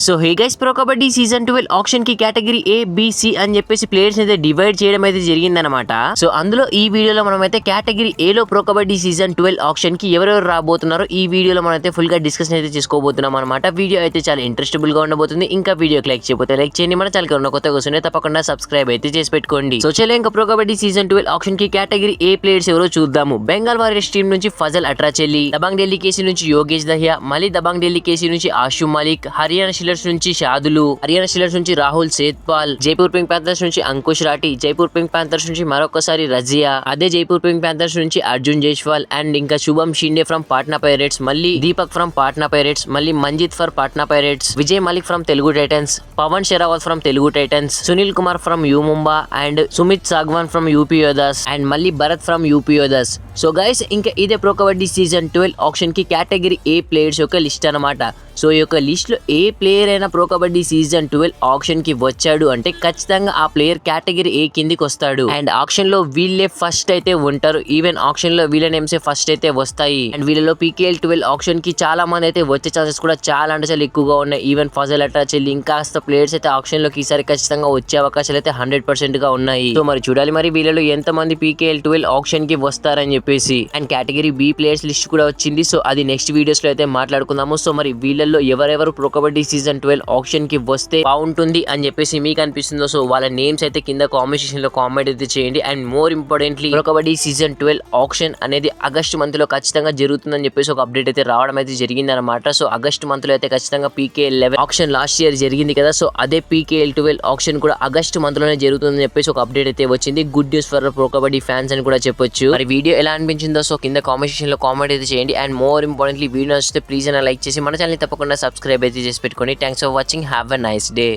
So hey guys, pro kabaddi season 12 option కి category A B C అని చెప్పేసి players అయితే డివైడ్ చేయడం అయితే జరిగిందనమాట. సో అందులో ఈ వీడియోలో మనం అయితే కేటగిరీ ఏ లో ప్రో కబడ్డీ సీజన్ 12 ఆప్షన్ కి ఎవరెవరు రాబోతున్నారో ఈ వీడియోలో మనం అయితే ఫుల్ గా డిస్కషన్ అయితే చేసుకోబోతున్నాం అనమాట. వీడియో అయితే చాలా ఇంట్రెస్టబుల్ గా ఉండబోతుంది. ఇంకా వీడియోకి లైక్ చేయకపోతే లైక్ చేయండి. మన ఛానల్ ఉన్న కొత్త కూర్చొని తప్పకుండా సబ్స్క్రైబ్ అయితే చేసి పెట్టుకోండి. సో చలో ఇంకా ప్రో కబడ్డీ సీజన్ 12 ఆప్షన్ కి కేటగిరీ ఏ ప్లేయర్స్ ఎవరో చూద్దాము. బెంగాల్ వారియర్స్ టీం నుంచి ఫజల్ అట్రాచెల్లి, దబాంగ్ ఢిల్లీ కేసీ నుంచి యోగేష్ దహియా, మళ్ళీ దబాంగ్ ఢిల్లీ కేసీ నుంచి ఆషు మలిక్, హర్యానా షిల్లర్స్ నుంచి షాదులు, హర్యానా షిల్లర్స్ నుంచి రాహుల్ సేత్పాల్, జైపూర్ పింక్ ప్యాంథర్స్ నుంచి అంకుష్ రాఠీ, జైపూర్ పింక్ ప్యాంథర్స్ నుంచి మరొకసారి రజియా, అదే జైపూర్ పింక్ ప్యాంథర్స్ నుంచి అర్జున్ జైస్వాల్ అండ్ ఇంకా శుభం షిండే ఫ్రమ్ పాట్నా పైరేట్స్, మళ్ళీ దీపక్ ఫ్రమ్ పాట్నా పైరేట్స్, మళ్ళీ Manjit for Patna Pirates, Vijay Malik from Telugu Titans, Pawan Sehrawat from Telugu Titans, Sunil Kumar from U Mumba and Sumit Sangwan from UP Yoddhas అండ్ మళ్ళీ Bharat from UP Yoddhas. So guys, ఇంకా ఇదే ప్రో కబడ్డీ సీజన్ 12 ఆప్షన్ కి కేటగిరీ ఏ ప్లేయర్స్ యొక్క లిస్ట్ అనమాట. సో ఈ యొక్క లిస్ట్ లో ఏ ప్లేయర్ అయినా ప్రో కబడ్డీ సీజన్ 12 ఆప్షన్ కి వచ్చాడు అంటే ఖచ్చితంగా ఆ ప్లేయర్ కేటగిరీ ఏ కిందికి వస్తాడు. అండ్ ఆప్షన్ లో వీళ్ళే ఫస్ట్ అయితే ఉంటారు. ఈవెన్ ఆప్షన్ లో వీళ్ళ నేమ్స్ ఫస్ట్ అయితే వస్తాయి. అండ్ వీళ్ళలో PKL 12 ఆప్షన్ కి చాలా మంది అయితే వచ్చే ఛాన్సెస్ కూడా చాలా అంటే చాలా ఎక్కువగా ఉన్నాయి. ఈవెన్ ఫజల్ అట్రాచెల్లి ఇంకాస్త ప్లేయర్స్ అయితే ఆప్షన్ లోకి ఈసారి ఖచ్చితంగా వచ్చే అవకాశాలు అయితే 100% గా ఉన్నాయి. సో మరి చూడాలి మరి వీళ్ళలో ఎంత మంది PKL 12 ఆప్షన్ కి వస్తారని చెప్పేసి. And category B players list కూడా వచ్చింది. సో అది నెక్స్ట్ వీడియోస్ లో అయితే మాట్లాడుకుందాము. సో మరి వీళ్ళలో ఎవరెవరు ప్రో కబడ్డీ సీజన్ 12 ఆప్షన్ కి వస్తే బాగుంటుంది అని చెప్పేసి మీకు అనిపిస్తుందో సో వాళ్ళ నేమ్స్ అయితే కింద కామెంట్ సెక్షన్ లో కామెంట్ అయితే చేయండి. And more importantly pro kabaddi season 12 option అనేది ఆగస్ట్ మంత్ లో ఖచ్చితంగా జరుగుతుందని చెప్పేసి ఒక అప్డేట్ అయితే రావడం అయితే జరిగింది అనమాట. సో ఆగస్ట్ మంత్ లో అయితే ఖచ్చితంగా PKL 11 ఆప్షన్ లాస్ట్ ఇయర్ జరిగింది కదా. సో అదే PKL 12 ఆప్షన్ కూడా ఆగస్ట్ మంత్ లోనే జరుగుతుందని చెప్పేసి ఒక అప్డేట్ అయితే వచ్చింది. Good news for pro kabaddi fans అని కూడా చెప్పొచ్చు. మరి వీడియో ఎలా అనిపించిందో సో కింద కామెంట్ సెక్షన్ లో కామెంట్ అయితే చేయండి. అండ్ మోర్ ఇంపార్టెంట్లీ వీడియో నచ్చితే ప్లీజ్ అయినా లైక్ చేసి మన ఛానల్ తప్పకుండా సబ్స్క్రైబ్ అయితే చేసి పెట్టుకోండి. Thanks for watching. Have a nice day.